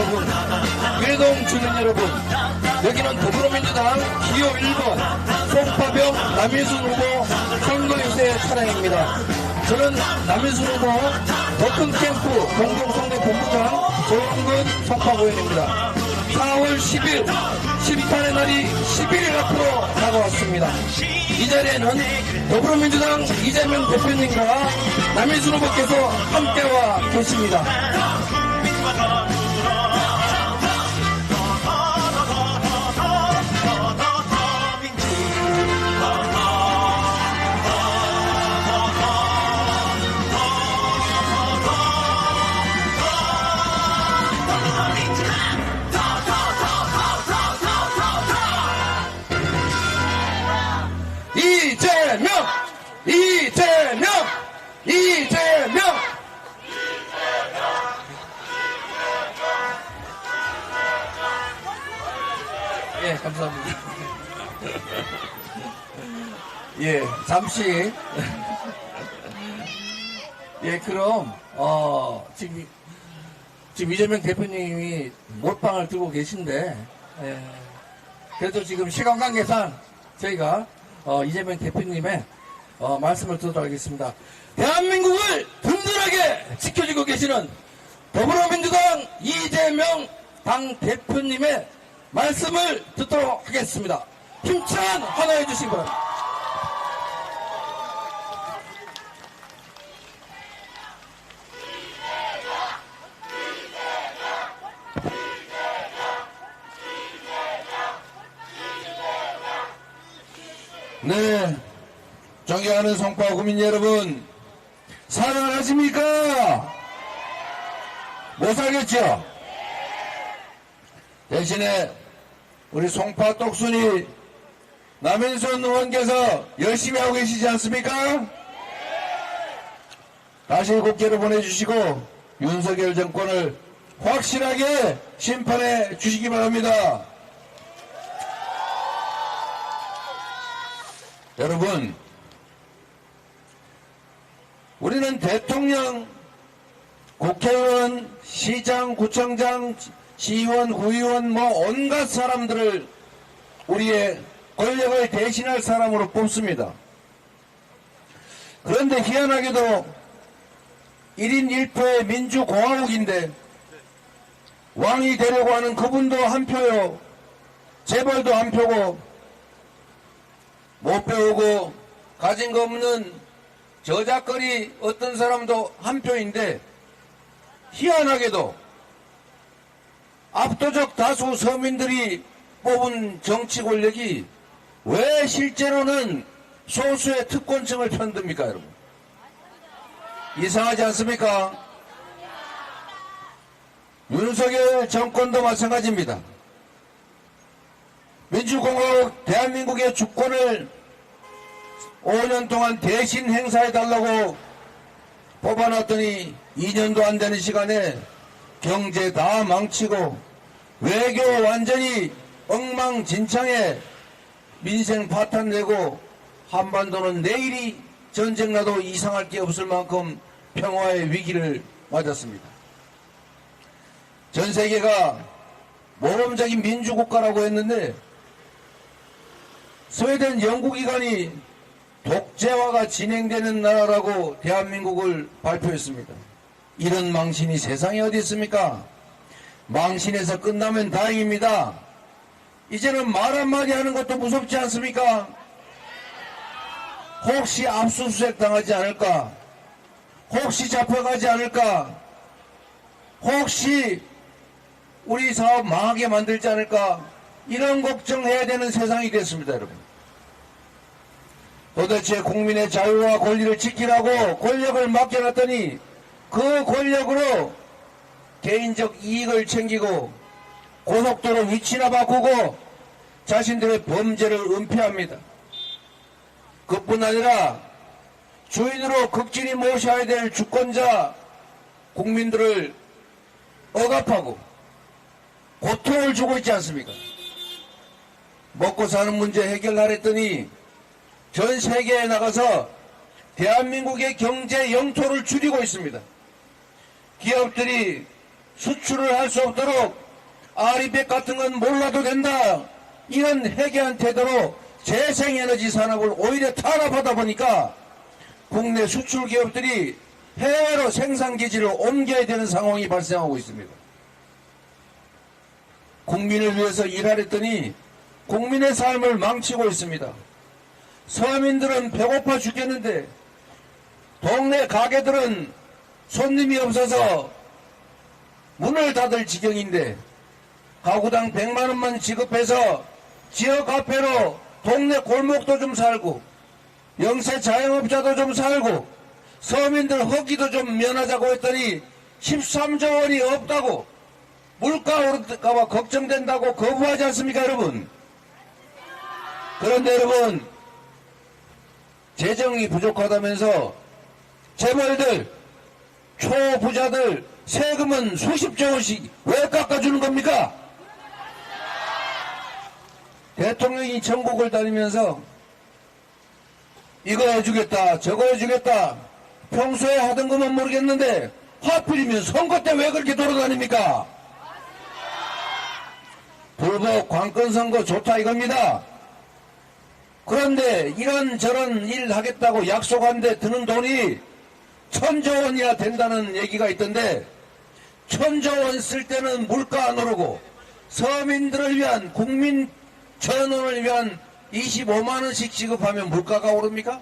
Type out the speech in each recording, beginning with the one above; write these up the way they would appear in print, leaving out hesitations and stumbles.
여러분, 외동 주민 여러분, 여기는 더불어민주당 기호 1번 송파병 남인순 후보 선거유세 차량입니다. 저는 남인순 후보 더큰캠프 공동선거본부장 조영근 송파구원입니다. 4월 10일 심판의 날이 11일 앞으로 다가왔습니다. 이 자리에는 더불어민주당 이재명 대표님과 남인순 후보께서 함께와 계십니다. 이재명! 예, 감사합니다. 예, 잠시. 예, 그럼, 지금 이재명 대표님이 몰빵을 들고 계신데, 예, 그래도 지금 시간 관계상 저희가, 이재명 대표님의, 말씀을 듣도록 하겠습니다. 대한민국을 든든하게 지켜주고 계시는 더불어민주당 이재명 당대표님의 말씀을 듣도록 하겠습니다. 힘찬 환호해 주시기 바랍니다. 네, 존경하는 송파 구민 여러분, 사랑하십니까? 못 살겠죠? 대신에 우리 송파 똑순이 남인순 의원께서 열심히 하고 계시지 않습니까? 다시 국회로 보내주시고 윤석열 정권을 확실하게 심판해 주시기 바랍니다. 여러분, 우리는 대통령, 국회의원, 시장, 구청장, 시의원, 구의원 온갖 사람들을 우리의 권력을 대신할 사람으로 뽑습니다. 그런데 희한하게도 1인 1표의 민주공화국인데 왕이 되려고 하는 그분도 한 표요, 재벌도 한 표고, 못 배우고 가진 거 없는 저작거리 어떤 사람도 한 표인데, 희한하게도 압도적 다수 서민들이 뽑은 정치 권력이 왜 실제로는 소수의 특권층을 편듭니까, 여러분? 이상하지 않습니까? 윤석열 정권도 마찬가지입니다. 민주공화국 대한민국의 주권을 5년 동안 대신 행사해달라고 뽑아놨더니 2년도 안 되는 시간에 경제 다 망치고 외교 완전히 엉망진창에 민생 파탄 내고 한반도는 내일이 전쟁 나도 이상할 게 없을 만큼 평화의 위기를 맞았습니다. 전 세계가 모범적인 민주국가라고 했는데 스웨덴 연구기관이 독재화가 진행되는 나라라고 대한민국을 발표했습니다. 이런 망신이 세상에 어디 있습니까? 망신에서 끝나면 다행입니다. 이제는 말 한마디 하는 것도 무섭지 않습니까? 혹시 압수수색 당하지 않을까? 혹시 잡혀가지 않을까? 혹시 우리 사업 망하게 만들지 않을까? 이런 걱정해야 되는 세상이 됐습니다, 여러분. 도대체 국민의 자유와 권리를 지키라고 권력을 맡겨놨더니 그 권력으로 개인적 이익을 챙기고 고속도로 위치나 바꾸고 자신들의 범죄를 은폐합니다. 그뿐 아니라 주인으로 극진히 모셔야 될 주권자 국민들을 억압하고 고통을 주고 있지 않습니까? 먹고 사는 문제 해결하랬더니 전 세계에 나가서 대한민국의 경제 영토를 줄이고 있습니다. 기업들이 수출을 할 수 없도록 아리백 같은 건 몰라도 된다. 이런 해괴한 태도로 재생에너지 산업을 오히려 탄압하다 보니까 국내 수출 기업들이 해외로 생산 기지를 옮겨야 되는 상황이 발생하고 있습니다. 국민을 위해서 일하랬더니 국민의 삶을 망치고 있습니다. 서민들은 배고파 죽겠는데 동네 가게들은 손님이 없어서 문을 닫을 지경인데 가구당 100만 원만 지급해서 지역 카페로 동네 골목도 좀 살고 영세 자영업자도 좀 살고 서민들 허기도 좀 면하자고 했더니 13조 원이 없다고 물가 오를까봐 걱정된다고 거부하지 않습니까, 여러분? 그런데 여러분, 재정이 부족하다면서 재벌들, 초부자들 세금은 수십조 원씩 왜 깎아주는 겁니까? 대통령이 전국을 다니면서 이거 해주겠다, 저거 해주겠다, 평소에 하던 것만 모르겠는데 하필이면 선거 때 왜 그렇게 돌아다닙니까? 불복 관건 선거 좋다 이겁니다. 그런데 이런저런 일 하겠다고 약속한데 드는 돈이 1,000조 원이나 된다는 얘기가 있던데 1,000조 원 쓸 때는 물가 안 오르고 서민들을 위한 국민 전원을 위한 25만 원씩 지급하면 물가가 오릅니까?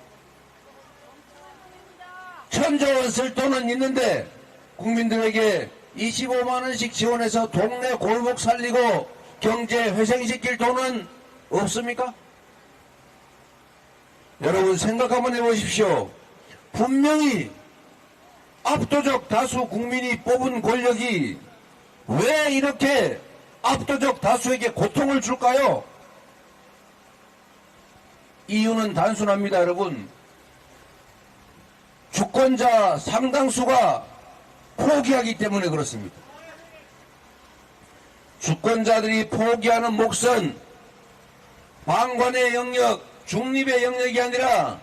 1,000조 원 쓸 돈은 있는데 국민들에게 25만 원씩 지원해서 동네 골목 살리고 경제 회생시킬 돈은 없습니까? 여러분 생각 한번 해보십시오. 분명히 압도적 다수 국민이 뽑은 권력이 왜 이렇게 압도적 다수에게 고통을 줄까요? 이유는 단순합니다, 여러분. 주권자 상당수가 포기하기 때문에 그렇습니다. 주권자들이 포기하는 몫은 방관의 영역, 중립의 영역이 아니라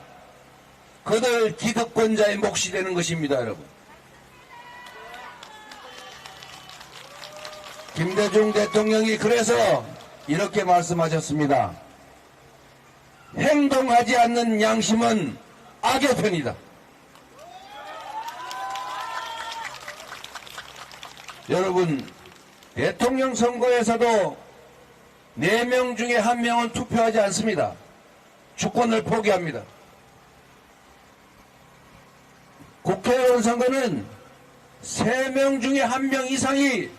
그들 기득권자의 몫이 되는 것입니다, 여러분. 김대중 대통령이 그래서 이렇게 말씀하셨습니다. 행동하지 않는 양심은 악의 편이다. 여러분, 대통령 선거에서도 4명 중에 1명은 투표하지 않습니다. 주권을 포기합니다. 국회의원 선거는 3명 중에 1명 이상이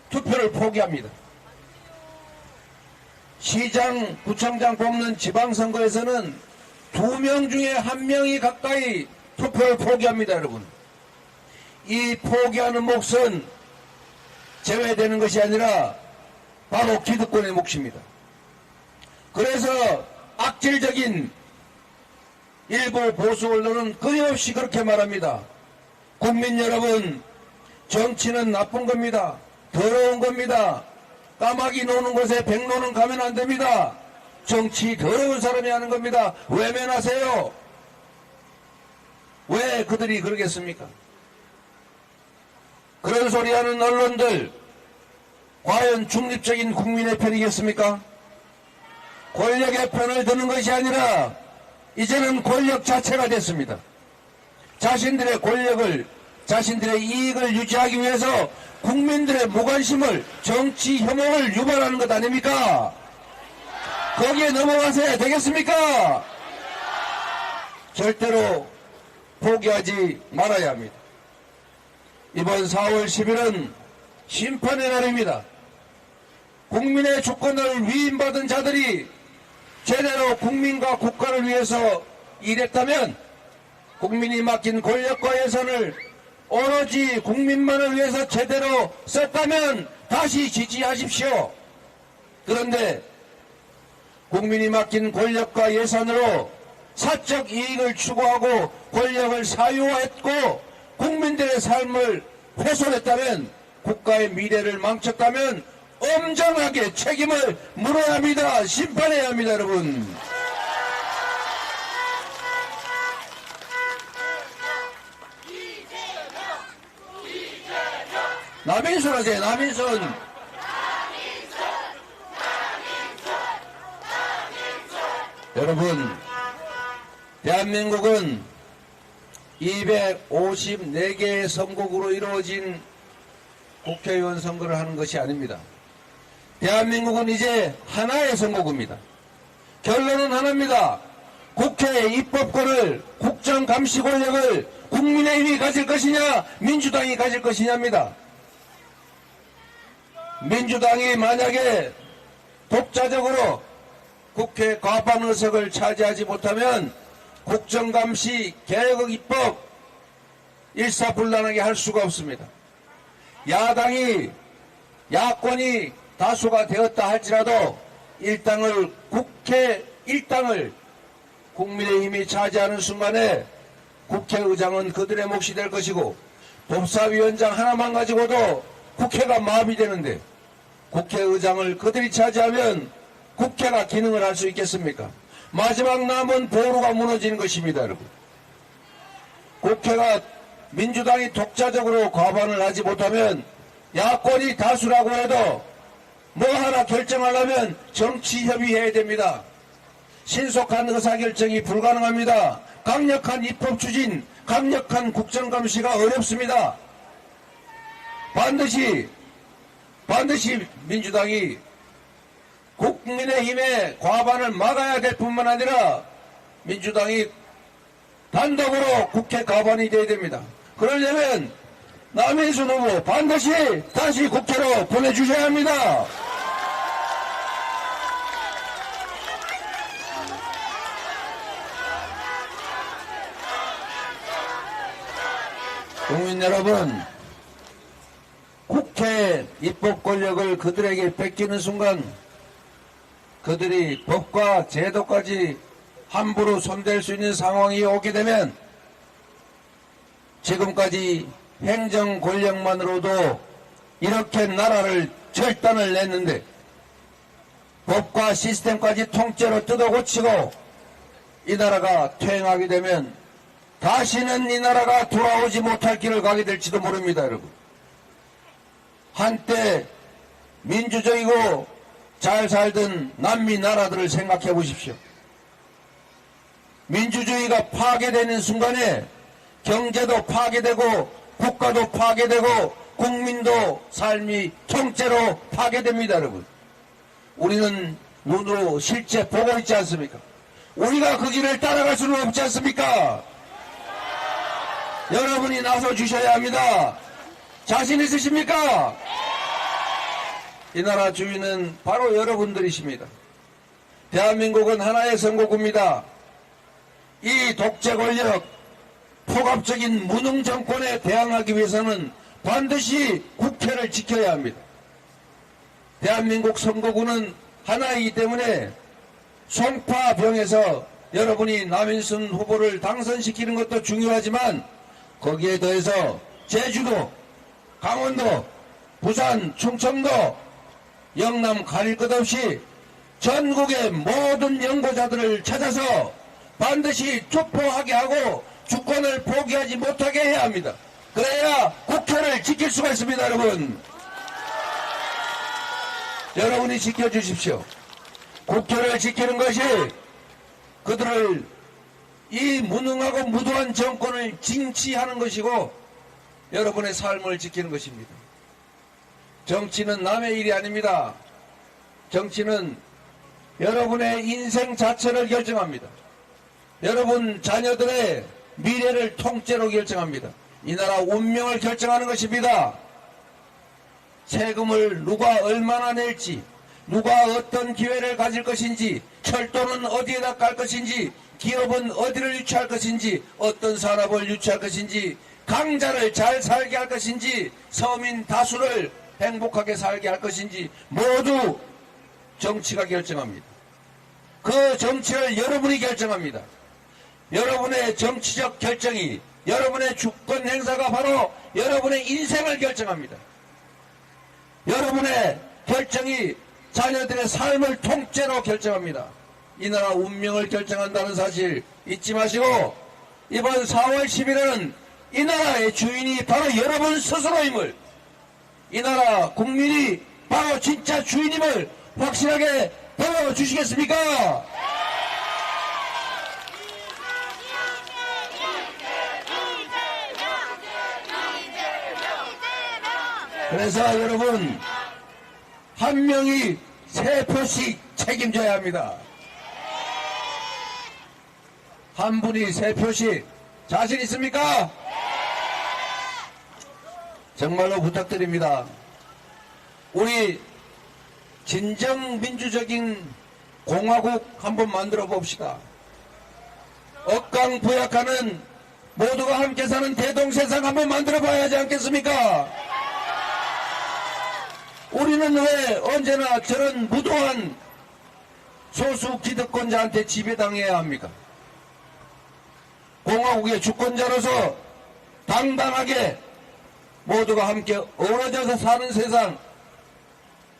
투표를 포기합니다. 시장, 구청장 뽑는 지방선거에서는 2명 중에 1명이 가까이 투표를 포기합니다, 여러분. 이 포기하는 몫은 제외되는 것이 아니라 바로 기득권의 몫입니다. 그래서 악질적인 일부 보수 언론은 끊임없이 그렇게 말합니다. 국민 여러분, 정치는 나쁜 겁니다. 더러운 겁니다. 까마귀 노는 곳에 백로는 가면 안 됩니다. 정치 더러운 사람이 하는 겁니다. 외면하세요. 왜 그들이 그러겠습니까? 그런 소리 하는 언론들, 과연 중립적인 국민의 편이겠습니까? 권력의 편을 드는 것이 아니라 이제는 권력 자체가 됐습니다. 자신들의 권력을, 자신들의 이익을 유지하기 위해서 국민들의 무관심을, 정치 혐오를 유발하는 것 아닙니까? 거기에 넘어가서야 되겠습니까? 절대로 포기하지 말아야 합니다. 이번 4월 10일은 심판의 날입니다. 국민의 주권을 위임받은 자들이 제대로 국민과 국가를 위해서 일했다면, 국민이 맡긴 권력과 예산을 오로지 국민만을 위해서 제대로 썼다면 다시 지지하십시오. 그런데 국민이 맡긴 권력과 예산으로 사적 이익을 추구하고 권력을 사유화했고 국민들의 삶을 훼손했다면, 국가의 미래를 망쳤다면 엄정하게 책임을 물어야 합니다. 심판해야 합니다, 여러분. 남인순 하세요. 남인순. 여러분, 대한민국은 254개의 선곡으로 이루어진 국회의원 선거를 하는 것이 아닙니다. 대한민국은 이제 하나의 선거구입니다. 결론은 하나입니다. 국회의 입법권을, 국정감시 권력을 국민의힘이 가질 것이냐, 민주당이 가질 것이냐입니다. 민주당이 만약에 독자적으로 국회 과반 의석을 차지하지 못하면 국정감시 개혁 입법 일사불란하게 할 수가 없습니다. 야권이 다수가 되었다 할지라도 국회 일당을 국민의힘이 차지하는 순간에 국회의장은 그들의 몫이 될 것이고, 법사위원장 하나만 가지고도 국회가 마비되는데 국회의장을 그들이 차지하면 국회가 기능을 할 수 있겠습니까? 마지막 남은 보루가 무너지는 것입니다, 여러분. 국회가 민주당이 독자적으로 과반을 하지 못하면 야권이 다수라고 해도 뭐 하나 결정하려면 정치협의해야 됩니다. 신속한 의사결정이 불가능합니다. 강력한 입법 추진, 강력한 국정감시가 어렵습니다. 반드시 민주당이 국민의힘의 과반을 막아야 될 뿐만 아니라 민주당이 단독으로 국회 과반이 돼야 됩니다. 그러려면 남인순 후보 반드시 다시 국회로 보내주셔야 합니다. 국민 여러분, 국회 입법 권력을 그들에게 뺏기는 순간 그들이 법과 제도까지 함부로 손댈 수 있는 상황이 오게 되면 지금까지 행정 권력만으로도 이렇게 나라를 절단을 냈는데 법과 시스템까지 통째로 뜯어고치고 이 나라가 퇴행하게 되면 다시는 이 나라가 돌아오지 못할 길을 가게 될지도 모릅니다, 여러분. 한때 민주적이고 잘 살던 남미 나라들을 생각해 보십시오. 민주주의가 파괴되는 순간에 경제도 파괴되고 국가도 파괴되고 국민도 삶이 통째로 파괴됩니다, 여러분. 우리는 눈으로 실제 보고 있지 않습니까? 우리가 그 길을 따라갈 수는 없지 않습니까? 여러분이 나서 주셔야 합니다. 자신 있으십니까? 이 나라 주인은 바로 여러분들이십니다. 대한민국은 하나의 선거구입니다. 이 독재 권력, 폭압적인 무능 정권에 대항하기 위해서는 반드시 국회를 지켜야 합니다. 대한민국 선거구는 하나이기 때문에 송파병에서 여러분이 남인순 후보를 당선시키는 것도 중요하지만 거기에 더해서 제주도, 강원도, 부산, 충청도, 영남 가릴 것 없이 전국의 모든 연구자들을 찾아서 반드시 투표하게 하고 주권을 포기하지 못하게 해야 합니다. 그래야 국회를 지킬 수가 있습니다, 여러분. 여러분이 지켜주십시오. 국회를 지키는 것이 그들을 이 무능하고 무도한 정권을 징치하는 것이고 여러분의 삶을 지키는 것입니다. 정치는 남의 일이 아닙니다. 정치는 여러분의 인생 자체를 결정합니다. 여러분 자녀들의 미래를 통째로 결정합니다. 이 나라 운명을 결정하는 것입니다. 세금을 누가 얼마나 낼지, 누가 어떤 기회를 가질 것인지, 철도는 어디에다 깔 것인지, 기업은 어디를 유치할 것인지, 어떤 산업을 유치할 것인지, 강자를 잘 살게 할 것인지, 서민 다수를 행복하게 살게 할 것인지 모두 정치가 결정합니다. 그 정치를 여러분이 결정합니다. 여러분의 정치적 결정이, 여러분의 주권 행사가 바로 여러분의 인생을 결정합니다. 여러분의 결정이 자녀들의 삶을 통째로 결정합니다. 이 나라 운명을 결정한다는 사실 잊지 마시고 이번 4월 10일에는 이 나라의 주인이 바로 여러분 스스로임을 이 나라 국민이 바로 진짜 주인임을 확실하게 보여주시겠습니까? 그래서 여러분, 한 명이 3표씩 책임져야 합니다. 한 분이 3표씩 자신 있습니까? 정말로 부탁드립니다. 우리 진정 민주적인 공화국 한번 만들어 봅시다. 억강부약하는 모두가 함께 사는 대동세상 한번 만들어 봐야 하지 않겠습니까? 우리는 왜 언제나 저런 무도한 소수 기득권자한테 지배당해야 합니까? 공화국의 주권자로서 당당하게 모두가 함께 어우러져서 사는 세상,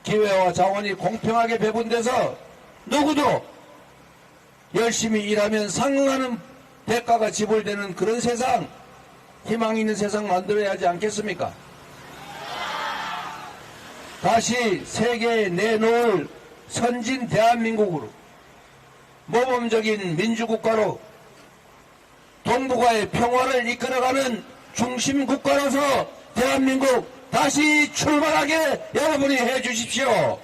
기회와 자원이 공평하게 배분돼서 누구도 열심히 일하면 상응하는 대가가 지불되는 그런 세상, 희망 있는 세상 만들어야 하지 않겠습니까? 다시 세계에 내놓을 선진 대한민국으로, 모범적인 민주국가로, 동북아의 평화를 이끌어가는 중심국가로서 대한민국 다시 출발하게 여러분이 해주십시오.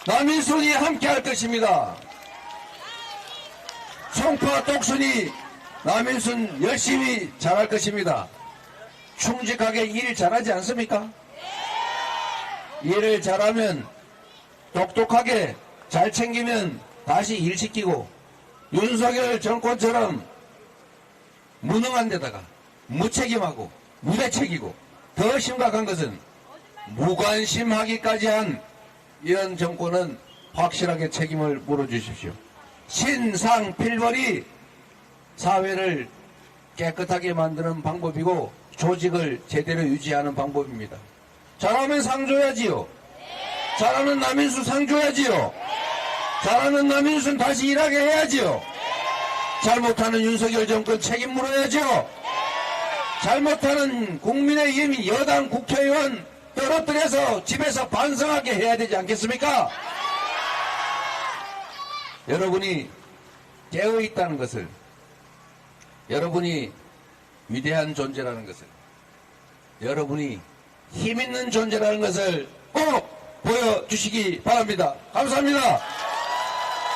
남인순이 함께 할 것입니다. 송파 똑순이 남인순 열심히 잘할 것입니다. 충직하게 일 잘하지 않습니까? 일을 잘하면, 똑똑하게 잘 챙기면 다시 일 시키고, 윤석열 정권처럼 무능한 데다가 무책임하고 무대책이고, 더 심각한 것은 무관심하기까지 한 이런 정권은 확실하게 책임을 물어주십시오. 신상필벌이 사회를 깨끗하게 만드는 방법이고 조직을 제대로 유지하는 방법입니다. 잘하면 상 줘야지요. 잘하는 남인수 상 줘야지요. 잘하는 남인수는 다시 일하게 해야지요. 잘못하는 윤석열 정권 책임 물어야죠. 잘못하는 국민의힘 여당 국회의원 떨어뜨려서 집에서 반성하게 해야 되지 않겠습니까? 여러분이 깨어있다는 것을, 여러분이 위대한 존재라는 것을, 여러분이 힘있는 존재라는 것을 꼭 보여주시기 바랍니다. 감사합니다.